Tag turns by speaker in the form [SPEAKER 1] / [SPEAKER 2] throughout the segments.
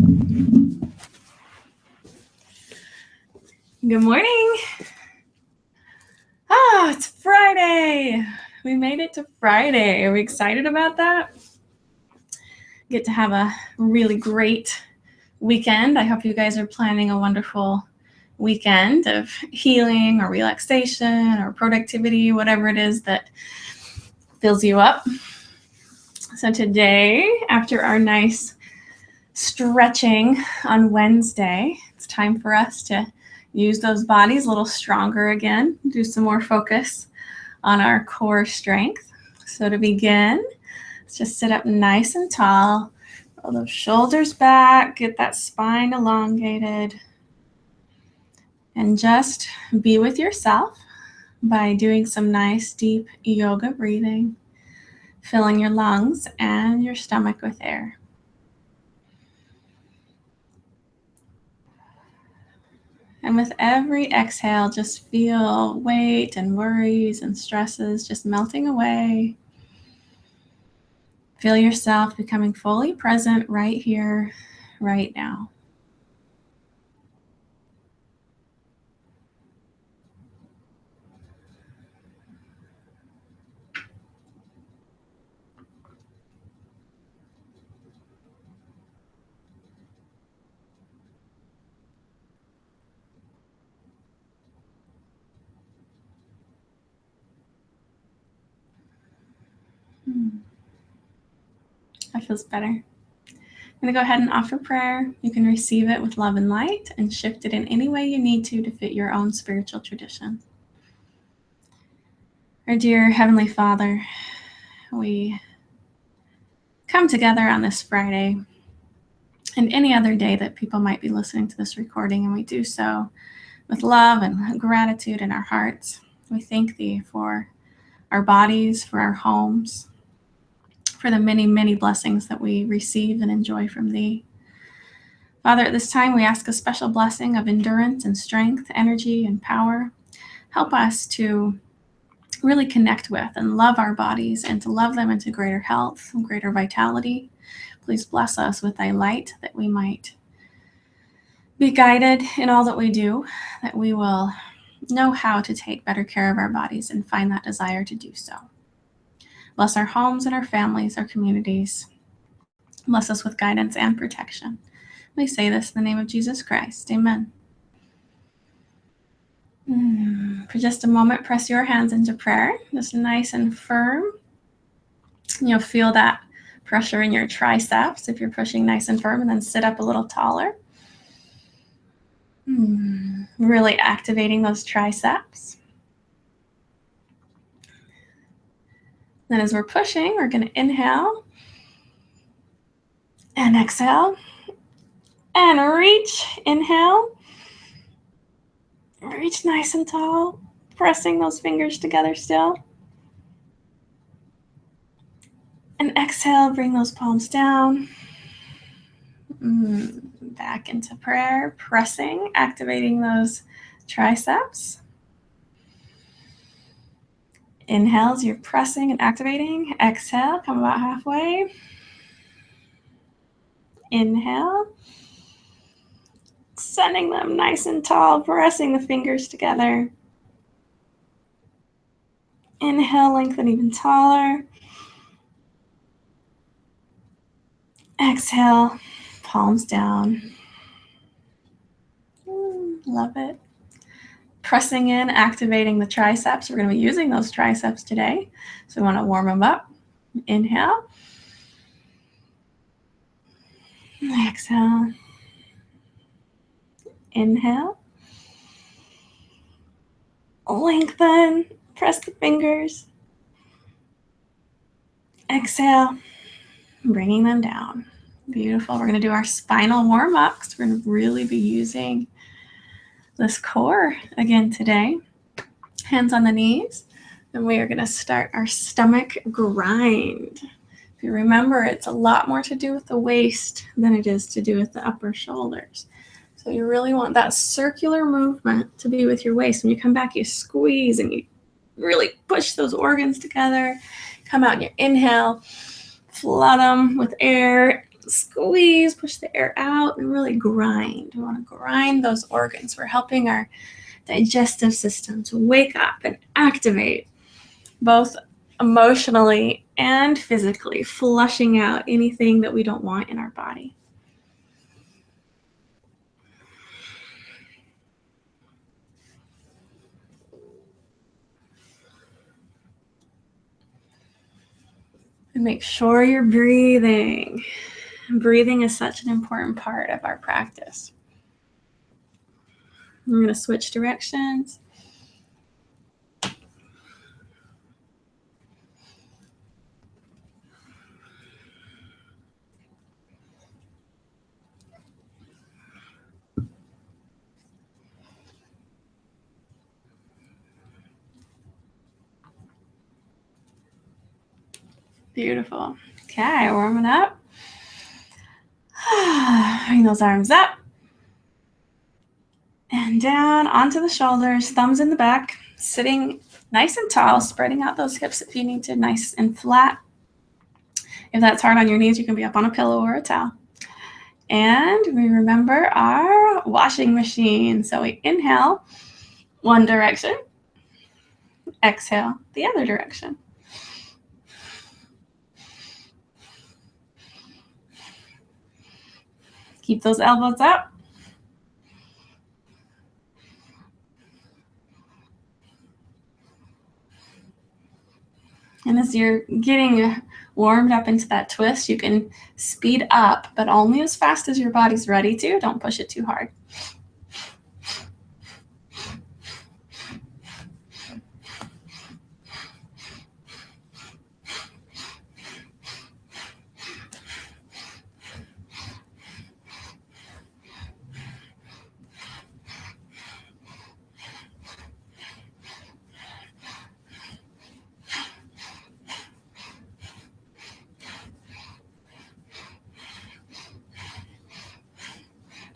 [SPEAKER 1] Good morning. Oh, it's Friday. We made it to Friday. Are we excited about that? Get to have a really great weekend. I hope you guys are planning a wonderful weekend of healing or relaxation or productivity, whatever it is that fills you up. So today, after our nice stretching on Wednesday, it's time for us to use those bodies a little stronger again, do some more focus on our core strength. So to begin, let's just sit up nice and tall, roll those shoulders back, get that spine elongated, and just be with yourself by doing some nice deep yoga breathing, filling your lungs and your stomach with air. And with every exhale, just feel weight and worries and stresses just melting away. Feel yourself becoming fully present right here, right now. That feels better. I'm going to go ahead and offer prayer. You can receive it with love and light and shift it in any way you need to fit your own spiritual tradition. Our dear Heavenly Father, we come together on this Friday and any other day that people might be listening to this recording, and we do so with love and gratitude in our hearts. We thank Thee for our bodies, for our homes, for the many, many blessings that we receive and enjoy from Thee. Father, at this time, we ask a special blessing of endurance and strength, energy and power. Help us to really connect with and love our bodies and to love them into greater health and greater vitality. Please bless us with Thy light that we might be guided in all that we do, that we will know how to take better care of our bodies and find that desire to do so. Bless our homes and our families, our communities. Bless us with guidance and protection. We say this in the name of Jesus Christ. Amen. For just a moment, press your hands into prayer, just nice and firm. You'll feel that pressure in your triceps if you're pushing nice and firm, and then sit up a little taller. Really activating those triceps. Then as we're pushing, we're going to inhale and exhale and reach. Inhale. Reach nice and tall, pressing those fingers together still. And exhale, bring those palms down. Back into prayer, pressing, activating those triceps. Inhale as you're pressing and activating. Exhale, come about halfway. Inhale. Sending them nice and tall, pressing the fingers together. Inhale, lengthen even taller. Exhale, palms down. Love it. Pressing in, activating the triceps. We're going to be using those triceps today, so we want to warm them up. Inhale. Exhale. Inhale. Lengthen. Press the fingers. Exhale. Bringing them down. Beautiful. We're going to do our spinal warm-up because we're going to really be using this core again today. Hands on the knees. And we are going to start our stomach grind. If you remember, it's a lot more to do with the waist than it is to do with the upper shoulders. So you really want that circular movement to be with your waist. When you come back, you squeeze and you really push those organs together. Come out and you inhale, flood them with air. squeeze, push the air out, and really grind. We want to grind those organs. We're helping our digestive system to wake up and activate, both emotionally and physically, flushing out anything that we don't want in our body. And make sure you're breathing. Breathing is such an important part of our practice. We're going to switch directions. Beautiful. Okay, warming up. Bring those arms up and down onto the shoulders, thumbs in the back, sitting nice and tall, spreading out those hips if you need to, nice and flat. If that's hard on your knees, you can be up on a pillow or a towel. And we remember our washing machine. So we inhale one direction, exhale the other direction. Keep those elbows up. And as you're getting warmed up into that twist, you can speed up, but only as fast as your body's ready to. Don't push it too hard.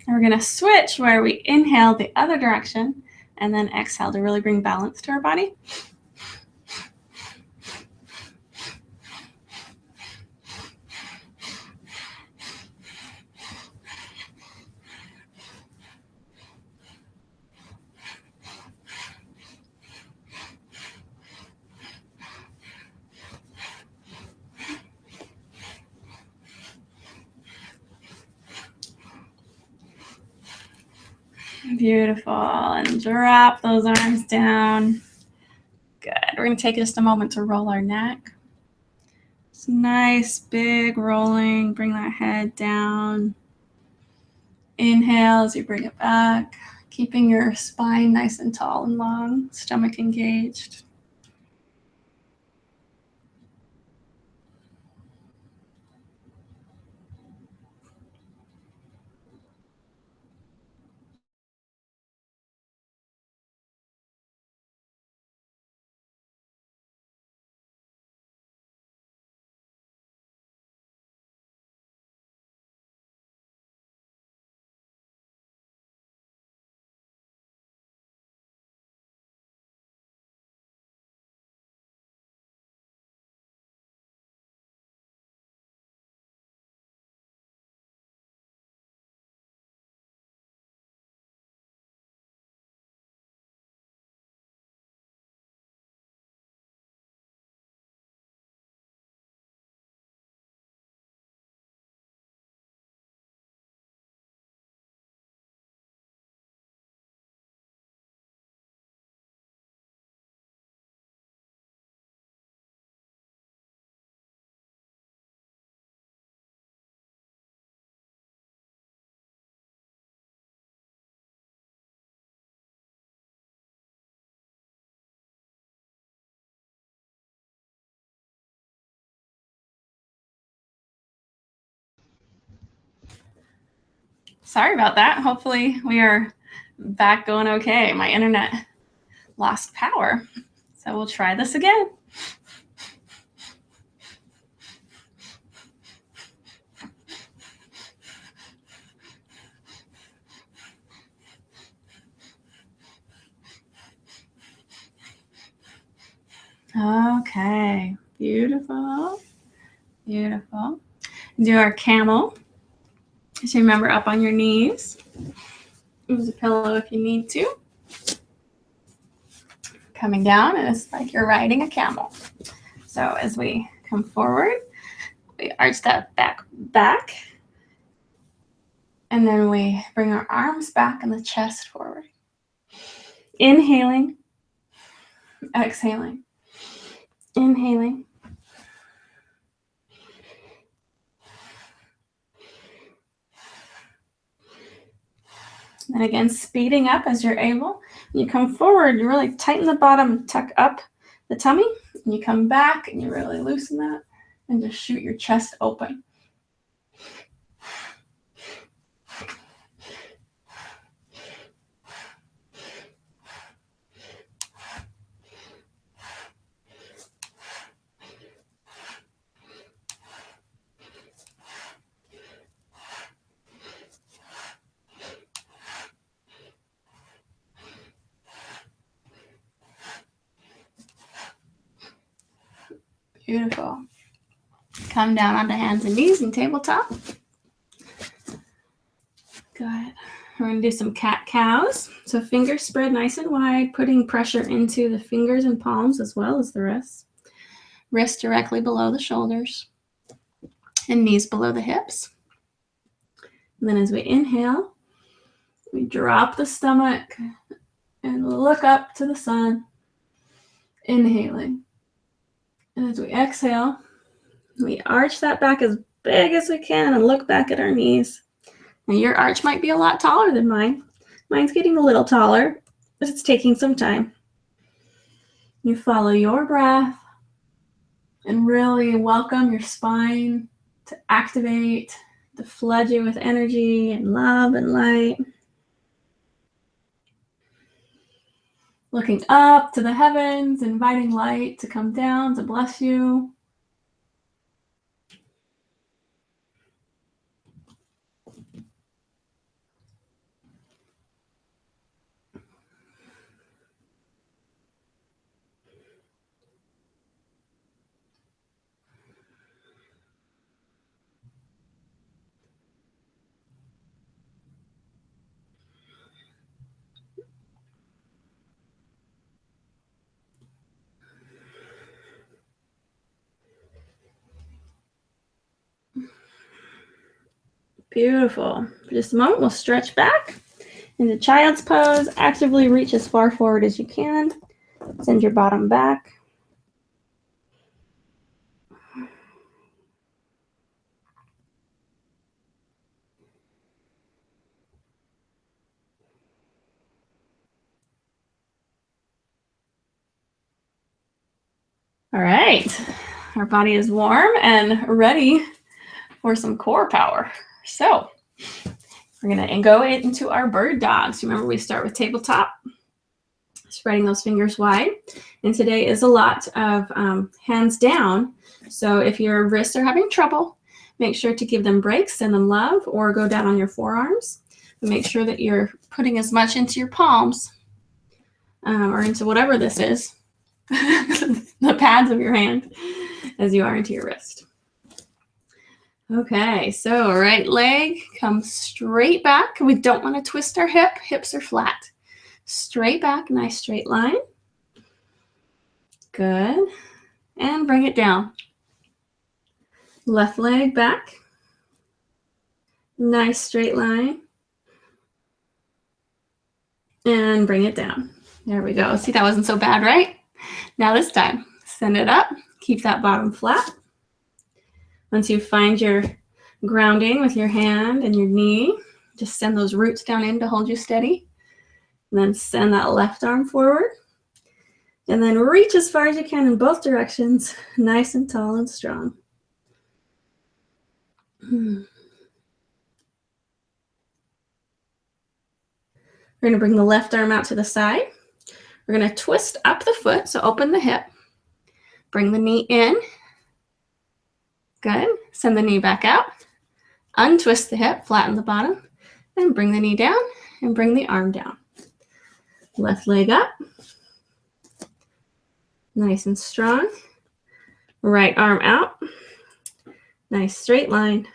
[SPEAKER 1] And we're going to switch where we inhale the other direction and then exhale to really bring balance to our body. Beautiful. And drop those arms down. Good. We're going to take just a moment to roll our neck. It's nice, big rolling. Bring that head down. Inhale as you bring it back, keeping your spine nice and tall and long, stomach engaged. Sorry about that. Hopefully we are back going okay. My internet lost power. So we'll try this again. Okay, beautiful, beautiful. Do our camel. Just remember, up on your knees. Use a pillow if you need to. Coming down, and it's like you're riding a camel. So as we come forward, we arch that back. And then we bring our arms back and the chest forward. Inhaling, exhaling, inhaling. And again, speeding up as you're able. When you come forward, you really tighten the bottom, tuck up the tummy, and you come back and you really loosen that and just shoot your chest open. Beautiful. Come down onto hands and knees and tabletop. Good. We're going to do some cat-cows. So fingers spread nice and wide, putting pressure into the fingers and palms as well as the wrists. Wrists directly below the shoulders and knees below the hips. And then as we inhale, we drop the stomach and look up to the sun, inhaling. And as we exhale, we arch that back as big as we can and look back at our knees. Now your arch might be a lot taller than mine. Mine's getting a little taller, but it's taking some time. You follow your breath and really welcome your spine to activate, to flood you with energy and love and light. Looking up to the heavens, inviting light to come down to bless you. Beautiful. For just a moment, we'll stretch back into child's pose. Actively reach as far forward as you can. Send your bottom back. All right. Our body is warm and ready for some core power. So we're going to go into our bird dogs. Remember, we start with tabletop, spreading those fingers wide. And today is a lot of hands down. So if your wrists are having trouble, make sure to give them breaks, send them love, or go down on your forearms. Make sure that you're putting as much into your palms or into whatever this is, the pads of your hand, as you are into your wrist. Okay, so right leg comes straight back. We don't want to twist our hip. Hips are flat. Straight back, nice straight line. Good. And bring it down. Left leg back. Nice straight line. And bring it down. There we go. See, that wasn't so bad, right? Now this time, send it up. Keep that bottom flat. Once you find your grounding with your hand and your knee, just send those roots down in to hold you steady. And then send that left arm forward. And then reach as far as you can in both directions, nice and tall and strong. We're going to bring the left arm out to the side. We're going to twist up the foot, so open the hip. Bring the knee in. Good. Send the knee back out. Untwist the hip, flatten the bottom. Then bring the knee down and bring the arm down. Left leg up. Nice and strong. Right arm out. Nice straight line.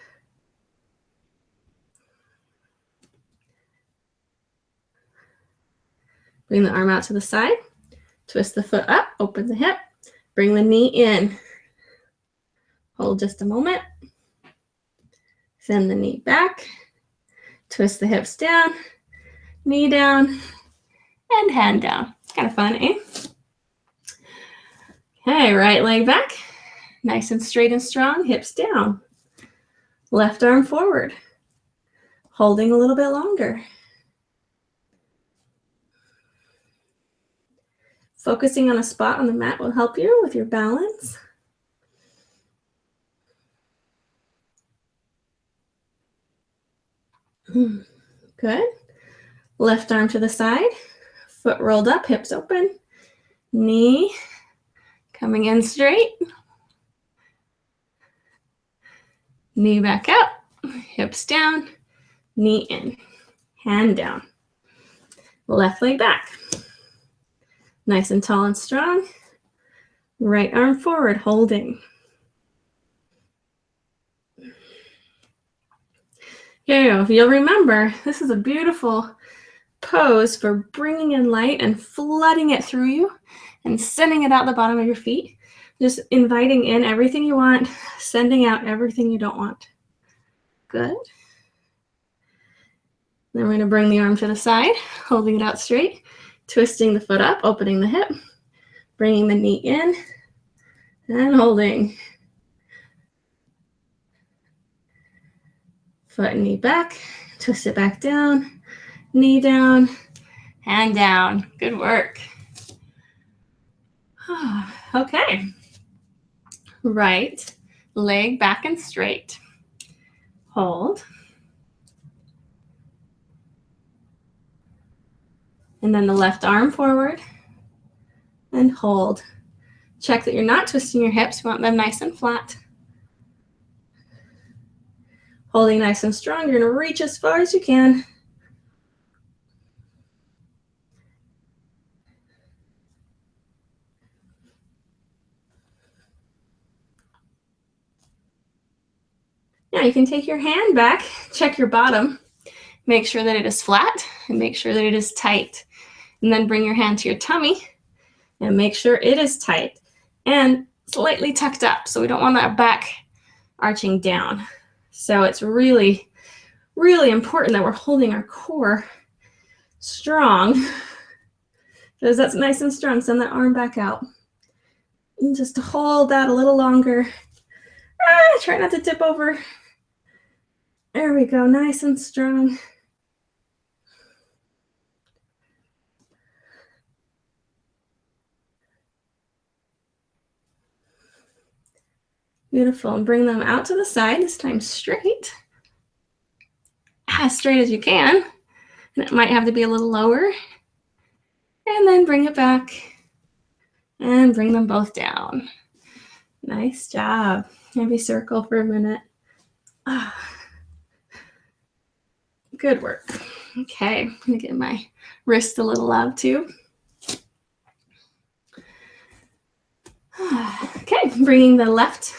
[SPEAKER 1] Bring the arm out to the side. Twist the foot up, open the hip. Bring the knee in. Hold just a moment. Send the knee back. Twist the hips down, knee down, and hand down. Kind of fun, eh? Okay, right leg back. Nice and straight and strong, hips down. Left arm forward. Holding a little bit longer. Focusing on a spot on the mat will help you with your balance. Good. Left arm to the side. Foot rolled up, hips open. Knee coming in straight. Knee back up, hips down, knee in, hand down. Left leg back. Nice and tall and strong. Right arm forward, holding. Here, if you'll remember, this is a beautiful pose for bringing in light and flooding it through you and sending it out the bottom of your feet. Just inviting in everything you want, sending out everything you don't want. Good. Then we're going to bring the arm to the side, holding it out straight, twisting the foot up, opening the hip, bringing the knee in, and holding. Foot and knee back, twist it back down, knee down, hand down. Good work. Okay. Right leg back and straight. Hold. And then the left arm forward and hold. Check that you're not twisting your hips. You want them nice and flat. Holding nice and strong. You're going to reach as far as you can. Now you can take your hand back, check your bottom, make sure that it is flat, and make sure that it is tight. And then bring your hand to your tummy and make sure it is tight and slightly tucked up. So we don't want that back arching down. So it's really, really important that we're holding our core strong. Because that's nice and strong. Send that arm back out. And just to hold that a little longer. Try not to tip over. There we go, nice and strong. Beautiful, and bring them out to the side, this time straight. As straight as you can. And it might have to be a little lower. And then bring it back. And bring them both down. Nice job. Maybe circle for a minute. Good work. Okay, I'm gonna give my wrist a little love too. Okay, bringing the left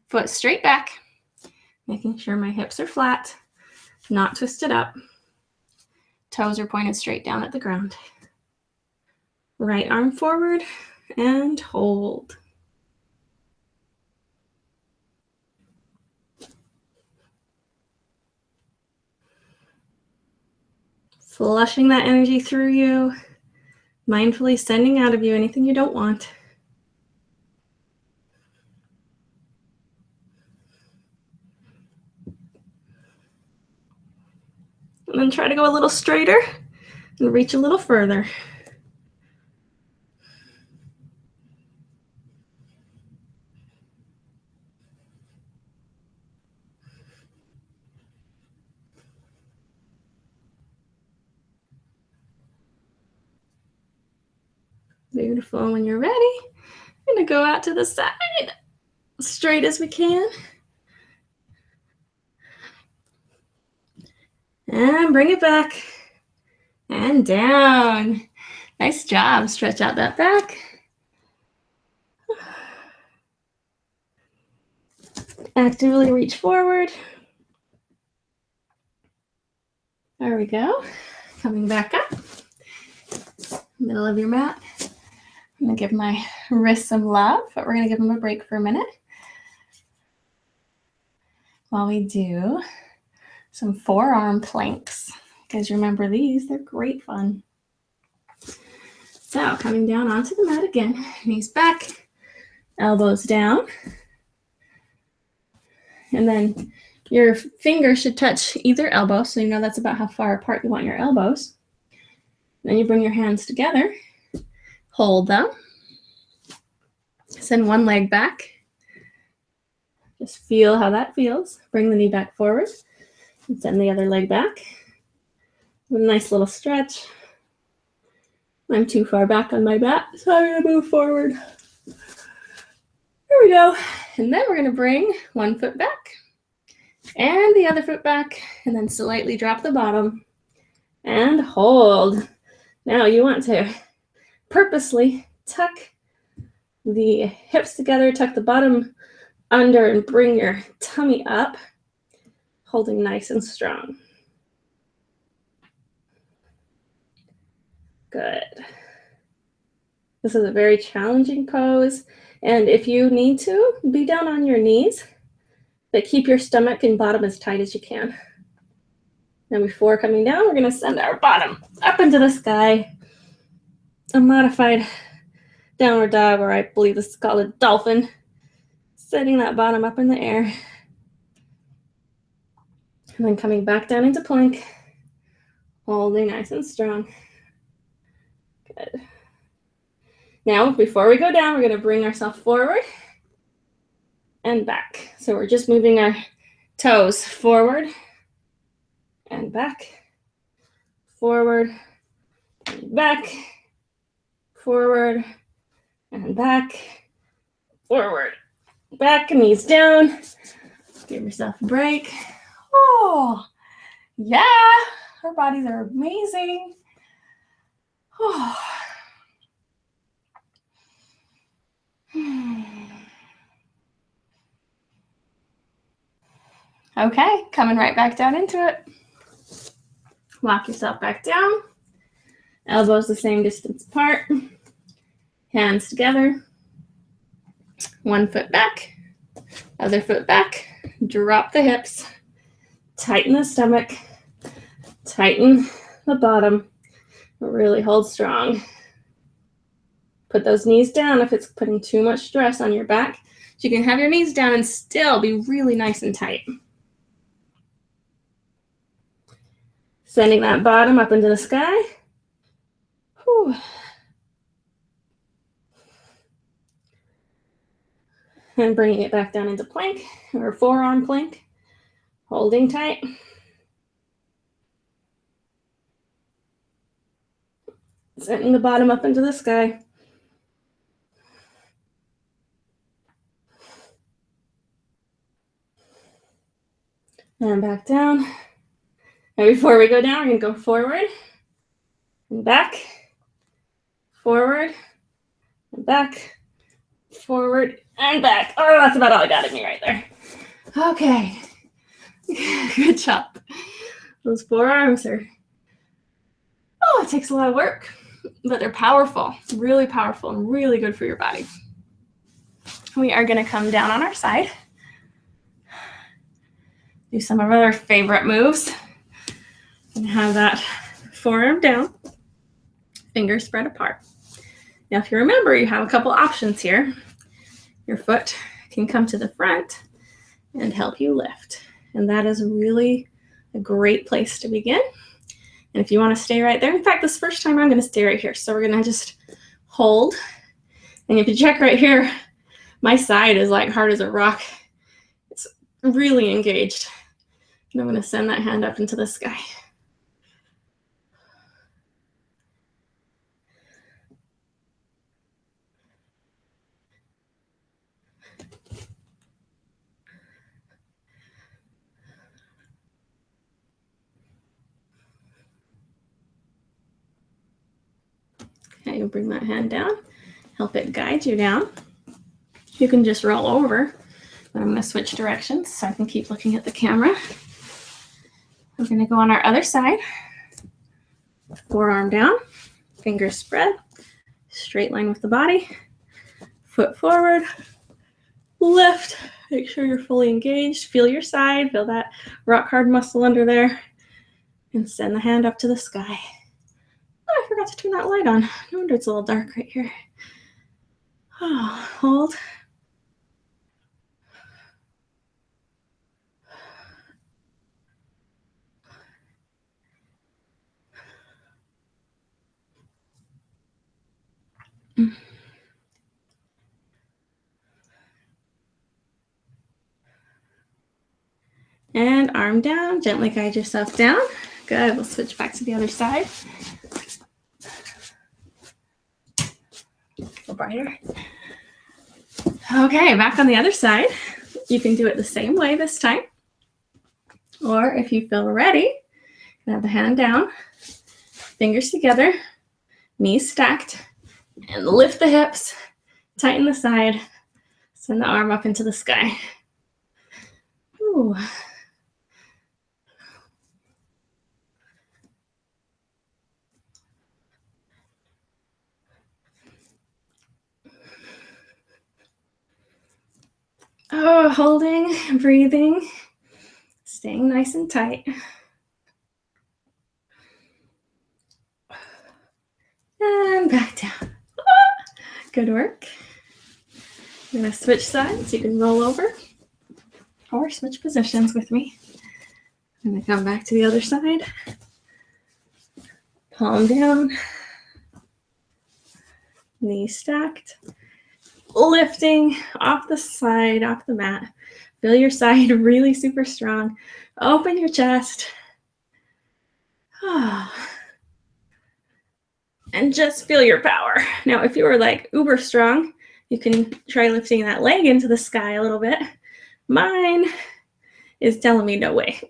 [SPEAKER 1] foot straight back, making sure my hips are flat, not twisted up. Toes are pointed straight down at the ground. Right arm forward and hold. Flushing that energy through you, mindfully sending out of you anything you don't want. And then try to go a little straighter and reach a little further. Beautiful. When you're ready, I'm going to go out to the side, straight as we can. And bring it back and down. Nice job. Stretch out that back. Actively reach forward. There we go. Coming back up. Middle of your mat. I'm going to give my wrists some love, but we're going to give them a break for a minute while we do some forearm planks. You guys remember these? They're great fun. So coming down onto the mat again, knees back, elbows down. And then your fingers should touch either elbow, so you know that's about how far apart you want your elbows. Then you bring your hands together, hold them, send one leg back. Just feel how that feels. Bring the knee back forward and send the other leg back. With a nice little stretch. I'm too far back on my mat, so I'm going to move forward. There we go. And then we're going to bring one foot back and the other foot back, and then slightly drop the bottom and hold. Now you want to purposely tuck the hips together, tuck the bottom under, and bring your tummy up, holding nice and strong. Good. This is a very challenging pose, and if you need to, be down on your knees, but keep your stomach and bottom as tight as you can. Now before coming down, we're going to send our bottom up into the sky. A modified downward dog, or I believe this is called a dolphin. Setting that bottom up in the air. And then coming back down into plank. Holding nice and strong. Good. Now, before we go down, we're going to bring ourselves forward and back. So we're just moving our toes forward and back, forward and back, forward and back, forward, back, knees down. Give yourself a break. Oh, yeah, our bodies are amazing. Oh. Okay, coming right back down into it. Lock yourself back down. Elbows the same distance apart. Hands together. One foot back. Other foot back. Drop the hips. Tighten the stomach. Tighten the bottom. Really hold strong. Put those knees down if it's putting too much stress on your back. So you can have your knees down and still be really nice and tight. Sending that bottom up into the sky. Whew. And bringing it back down into plank or forearm plank. Holding tight. Sending the bottom up into the sky. And back down. And before we go down, we're going to go forward and back, forward and back, forward and back. Oh, that's about all I got in me right there. Okay. Good job. Those forearms are, oh, it takes a lot of work, but they're powerful, really powerful and really good for your body. We are going to come down on our side. Do some of our favorite moves. And have that forearm down, fingers spread apart. Now, if you remember, you have a couple options here. Your foot can come to the front and help you lift. And that is really a great place to begin. And if you want to stay right there, in fact, this first time I'm going to stay right here. So we're going to just hold. And if you check right here, my side is like hard as a rock. It's really engaged. And I'm going to send that hand up into the sky. Okay, you'll bring that hand down, help it guide you down. You can just roll over, but I'm going to switch directions so I can keep looking at the camera. We're going to go on our other side, forearm down, Fingers spread, straight line with the body, foot forward, lift, make sure you're fully engaged, feel your side, feel that rock hard muscle under there, and send the hand up to the sky. Oh, I forgot to turn that light on. No wonder it's a little dark right here. Oh, hold. And arm down, gently guide yourself down. Good, we'll switch back to the other side. A little brighter. Okay, back on the other side. You can do it the same way this time. Or if you feel ready, you can have the hand down, fingers together, knees stacked, and lift the hips, tighten the side, send the arm up into the sky. Ooh. Oh, holding, breathing, staying nice and tight. And back down. Good work. I'm going to switch sides. You can roll over or switch positions with me. I'm going to come back to the other side. Palm down. Knees stacked. Lifting off the side, off the mat. Feel your side really super strong. Open your chest. And just feel your power. Now, if you were like uber strong, you can try lifting that leg into the sky a little bit. Mine is telling me no way.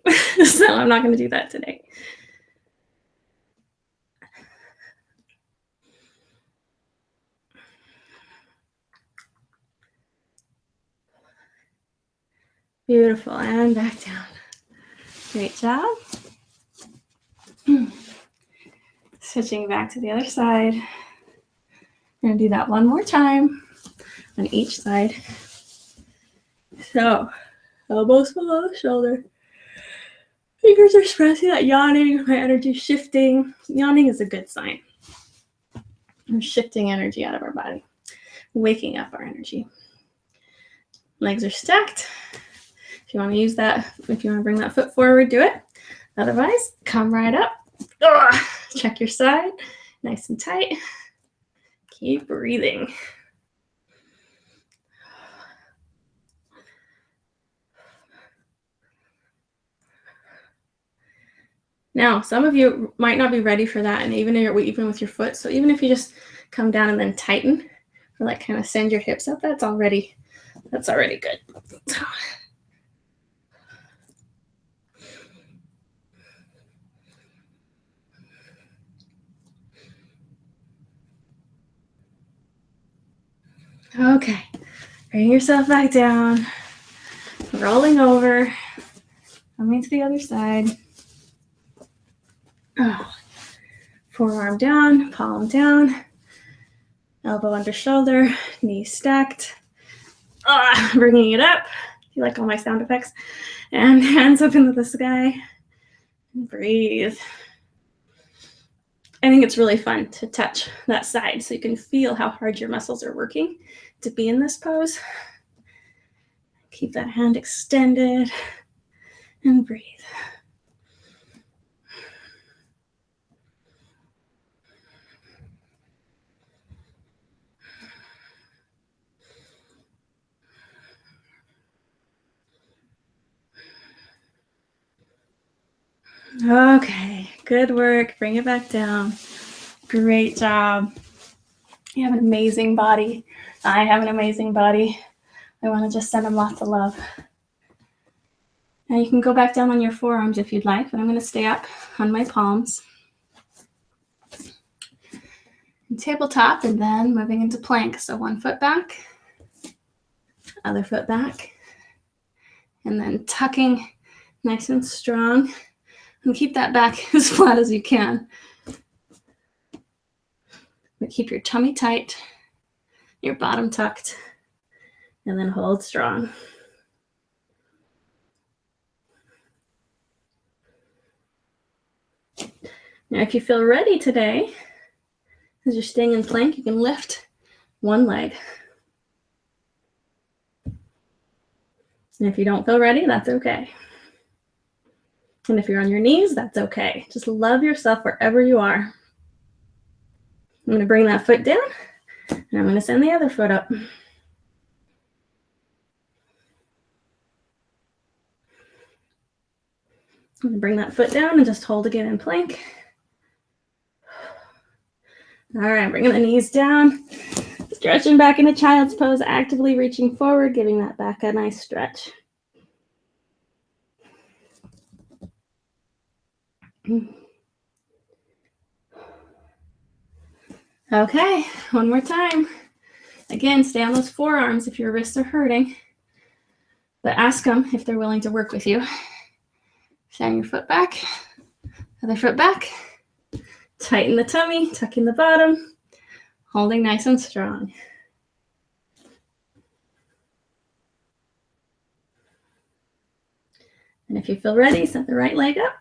[SPEAKER 1] So I'm not going to do that today. Beautiful. And back down. Great job. Switching back to the other side. We're going to do that one more time on each side. So, elbows below the shoulder. Fingers are spread. See that yawning? My energy shifting. Yawning is a good sign. We're shifting energy out of our body, waking up our energy. Legs are stacked. If you want to use that, if you want to bring that foot forward, do it. Otherwise, come right up. Check your side, nice and tight. Keep breathing. Now, some of you might not be ready for that, and even with your foot. So even if you just come down and then tighten, or like kind of send your hips up, that's already good. Okay, bring yourself back down, rolling over, coming to the other side. Forearm down, palm down, elbow under shoulder, knees stacked. Bringing it up. You like all my sound effects? And hands up into the sky. And breathe. I think it's really fun to touch that side so you can feel how hard your muscles are working to be in this pose. Keep that hand extended and breathe. Okay, good work. Bring it back down. Great job. You have an amazing body. I have an amazing body. I want to just send them lots of love. Now you can go back down on your forearms if you'd like, but I'm going to stay up on my palms. And tabletop, and then moving into plank. So one foot back, other foot back, and then tucking nice and strong. And keep that back as flat as you can. But keep your tummy tight, your bottom tucked, and then hold strong. Now, if you feel ready today, as you're staying in plank, you can lift one leg. And if you don't feel ready, that's okay. And if you're on your knees, that's okay. Just love yourself wherever you are. I'm going to bring that foot down, and I'm going to send the other foot up. I'm going to bring that foot down and just hold again in plank. All right, bringing the knees down, stretching back into child's pose, actively reaching forward, giving that back a nice stretch. Okay, one more time. Again, stay on those forearms if your wrists are hurting, but ask them if they're willing to work with you. Send your foot back, other foot back. Tighten the tummy, tucking the bottom, holding nice and strong. And if you feel ready, set the right leg up.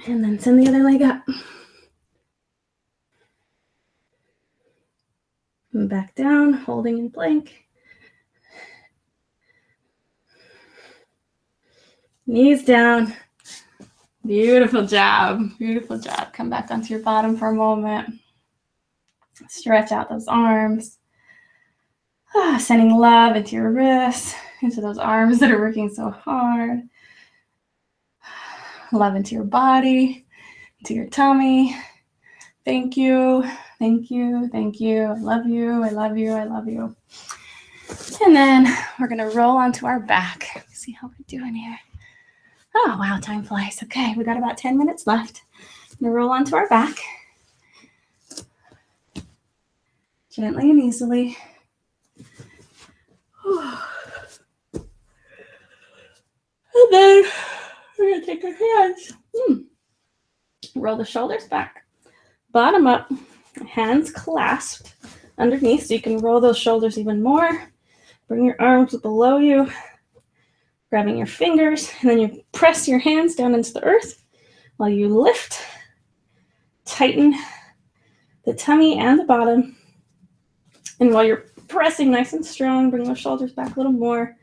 [SPEAKER 1] And then send the other leg up. And back down, holding in plank. Knees down. Beautiful job. Beautiful job. Come back onto your bottom for a moment. Stretch out those arms. Sending love into your wrists, into those arms that are working so hard. Love into your body, into your tummy. Thank you. Thank you. Thank you. I love you. I love you. I love you. And then we're going to roll onto our back. See how we're doing here. Oh, wow, time flies. Okay, we got about 10 minutes left. I'm going to roll onto our back. Gently and easily. And then we're going to take our hands. Roll the shoulders back. Bottom up. Hands clasped underneath so you can roll those shoulders even more. Bring your arms below you. Grabbing your fingers, and then you press your hands down into the earth while you lift, tighten the tummy and the bottom. And while you're pressing nice and strong, bring those shoulders back a little more.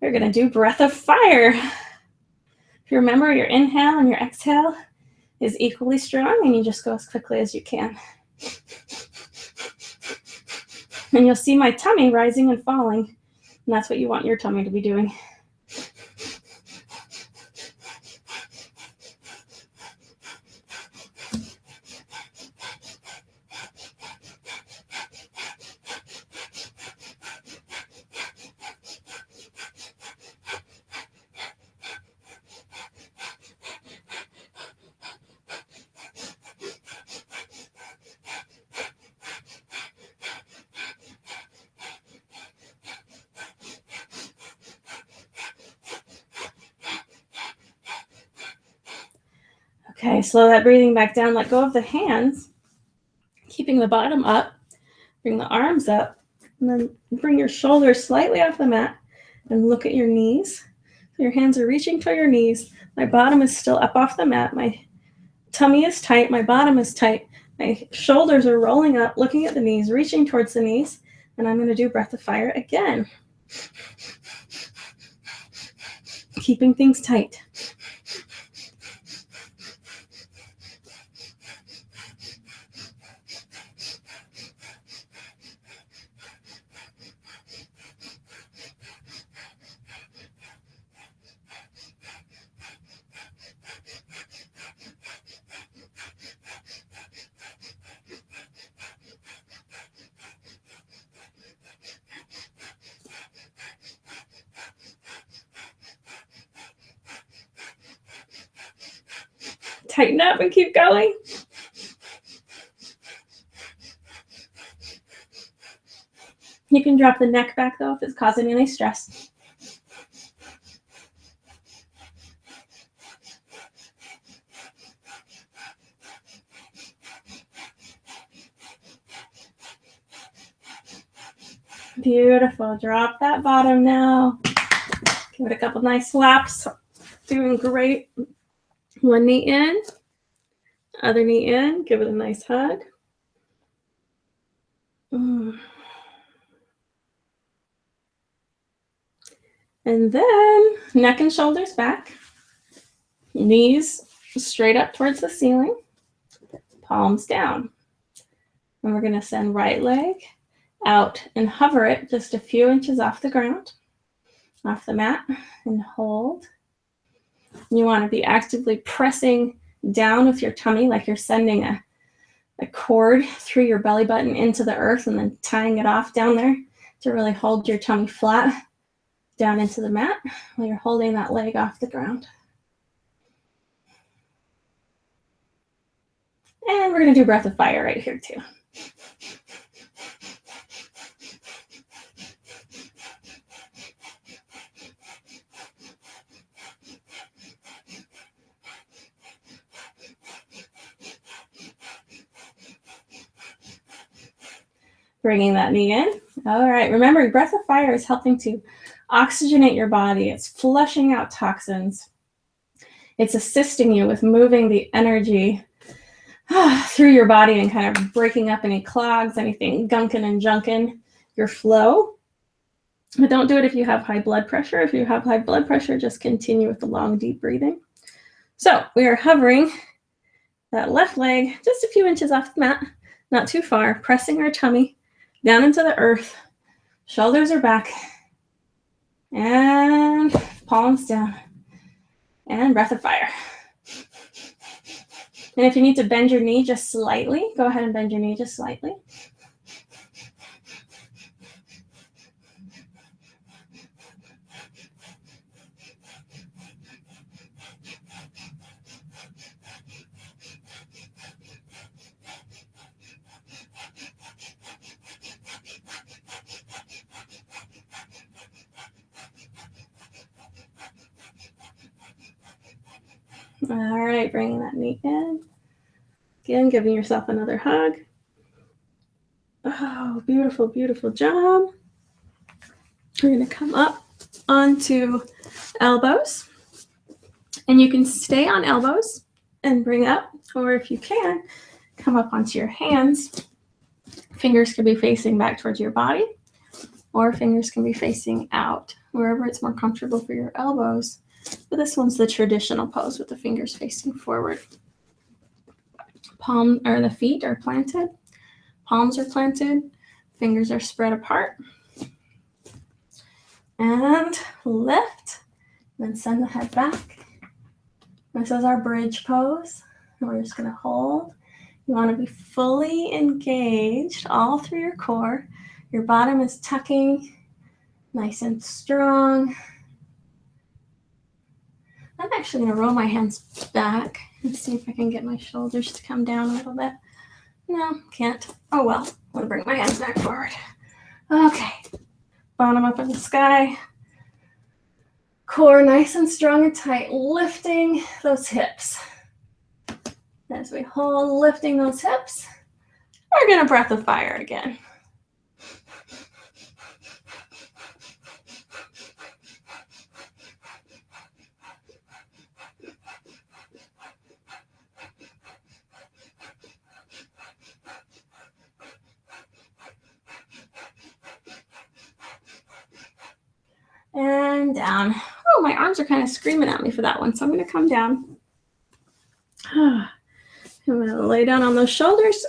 [SPEAKER 1] We're going to do breath of fire. If you remember, your inhale and your exhale is equally strong, and you just go as quickly as you can. And you'll see my tummy rising and falling, and that's what you want your tummy to be doing. Okay, slow that breathing back down. Let go of the hands, keeping the bottom up. Bring the arms up, and then bring your shoulders slightly off the mat and look at your knees. So your hands are reaching toward your knees. My bottom is still up off the mat. My tummy is tight. My bottom is tight. My shoulders are rolling up, looking at the knees, reaching towards the knees. And I'm going to do breath of fire again. Keeping things tight. Tighten up and keep going. You can drop the neck back though if it's causing any stress. Beautiful. Drop that bottom now. Give it a couple nice slaps. Doing great. One knee in, other knee in. Give it a nice hug. And then neck and shoulders back. Knees straight up towards the ceiling. Palms down. And we're going to send right leg out and hover it just a few inches off the ground, off the mat, and hold. You want to be actively pressing down with your tummy like you're sending a cord through your belly button into the earth and then tying it off down there to really hold your tummy flat down into the mat while you're holding that leg off the ground. And we're going to do breath of fire right here too. Bringing that knee in. All right, remember, breath of fire is helping to oxygenate your body. It's flushing out toxins. It's assisting you with moving the energy through your body and kind of breaking up any clogs, anything gunking and junking your flow. But don't do it if you have high blood pressure. If you have high blood pressure, just continue with the long, deep breathing. So we are hovering that left leg just a few inches off the mat, not too far, pressing our tummy down into the earth. Shoulders are back. And palms down. And breath of fire. And if you need to bend your knee just slightly, go ahead and bend your knee just slightly. All right, bringing that knee in. Again, giving yourself another hug. Oh, beautiful, beautiful job. We're going to come up onto elbows. And you can stay on elbows and bring up, or if you can, come up onto your hands. Fingers can be facing back towards your body, or fingers can be facing out, wherever it's more comfortable for your elbows. But this one's the traditional pose with the fingers facing forward. Palm or the feet are planted. Palms are planted. Fingers are spread apart. And lift. Then send the head back. This is our bridge pose. And we're just going to hold. You want to be fully engaged all through your core. Your bottom is tucking nice and strong. I'm actually going to roll my hands back and see if I can get my shoulders to come down a little bit. No, can't. Oh well, I'm going to bring my hands back forward. Okay, bottom up in the sky. Core nice and strong and tight, lifting those hips. As we hold, lifting those hips, we're going to breath of fire again. And down. Oh, my arms are kind of screaming at me for that one, so I'm going to come down. I'm going to lay down on those shoulders,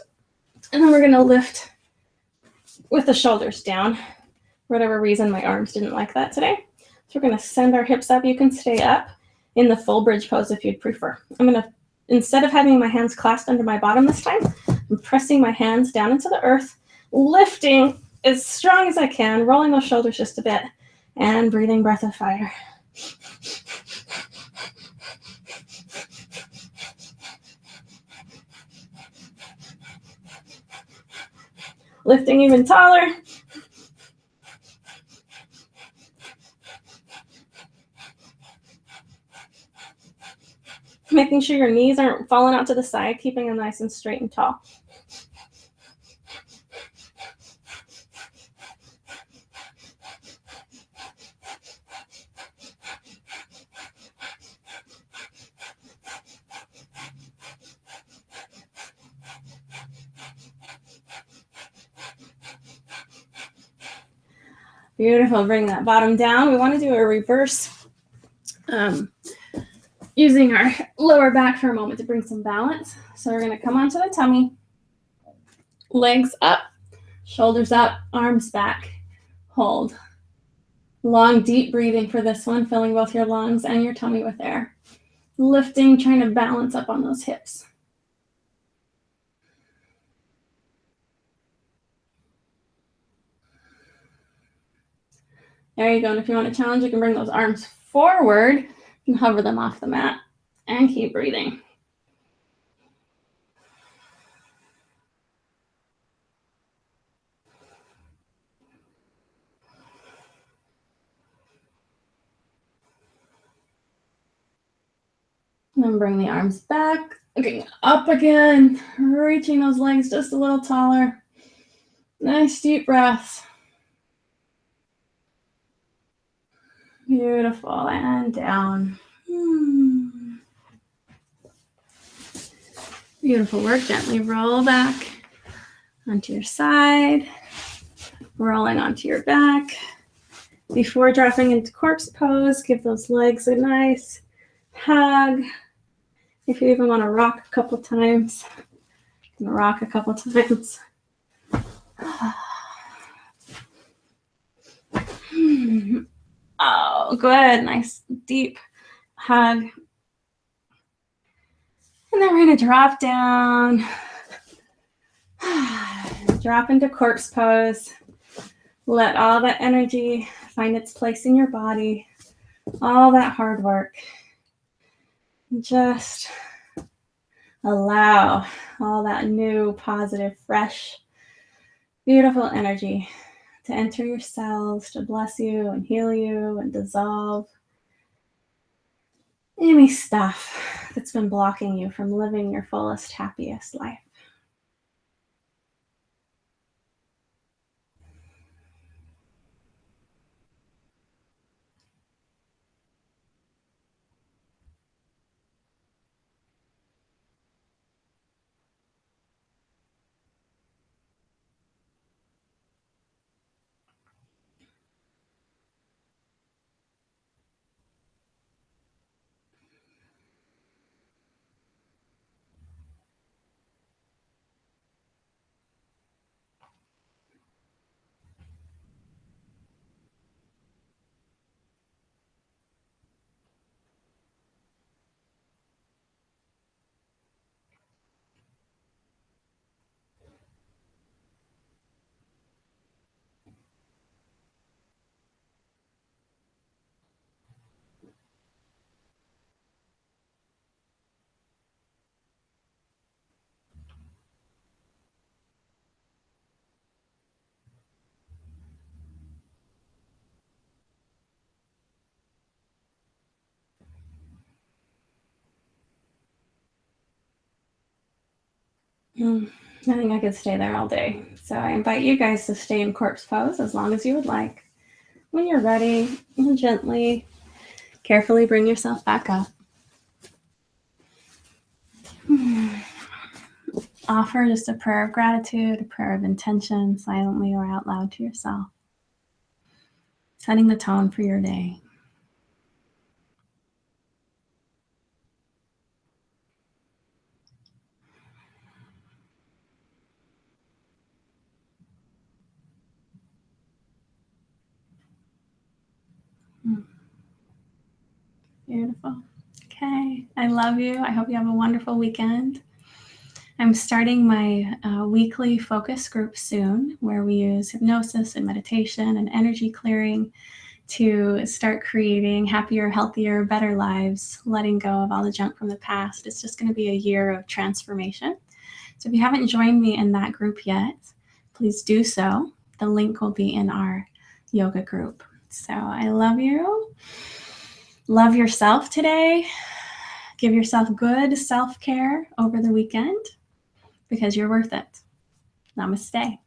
[SPEAKER 1] and then we're going to lift with the shoulders down. For whatever reason, my arms didn't like that today. So we're going to send our hips up. You can stay up in the full bridge pose if you'd prefer. I'm going to, instead of having my hands clasped under my bottom this time, I'm pressing my hands down into the earth, lifting as strong as I can, rolling those shoulders just a bit, and breathing breath of fire. Lifting even taller. Making sure your knees aren't falling out to the side, keeping them nice and straight and tall. Beautiful. Bring that bottom down. We want to do a reverse using our lower back for a moment to bring some balance. So we're going to come onto the tummy, legs up, shoulders up, arms back, hold. Long, deep breathing for this one, filling both your lungs and your tummy with air. Lifting, trying to balance up on those hips. There you go. And if you want to challenge, you can bring those arms forward and hover them off the mat and keep breathing. And then bring the arms back, looking up again, reaching those legs just a little taller. Nice deep breaths. Beautiful, and down. Beautiful work. Gently roll back onto your side, rolling onto your back. Before dropping into corpse pose, give those legs a nice hug. If you even want to rock a couple times, you can rock a couple times. Oh, good. Nice deep hug. And then we're going to drop down. Drop into corpse pose. Let all that energy find its place in your body. All that hard work. Just allow all that new, positive, fresh, beautiful energy to enter your cells, to bless you and heal you and dissolve any stuff that's been blocking you from living your fullest, happiest life. I think I could stay there all day. So I invite you guys to stay in corpse pose as long as you would like. When you're ready, gently, carefully bring yourself back up. Offer just a prayer of gratitude, a prayer of intention, silently or out loud to yourself. Setting the tone for your day. Beautiful. Okay. I love you. I hope you have a wonderful weekend. I'm starting my weekly focus group soon, where we use hypnosis and meditation and energy clearing to start creating happier, healthier, better lives, letting go of all the junk from the past. It's just going to be a year of transformation. So if you haven't joined me in that group yet, please do so. The link will be in our yoga group. So I love you. Love yourself today. Give yourself good self-care over the weekend because you're worth it. Namaste.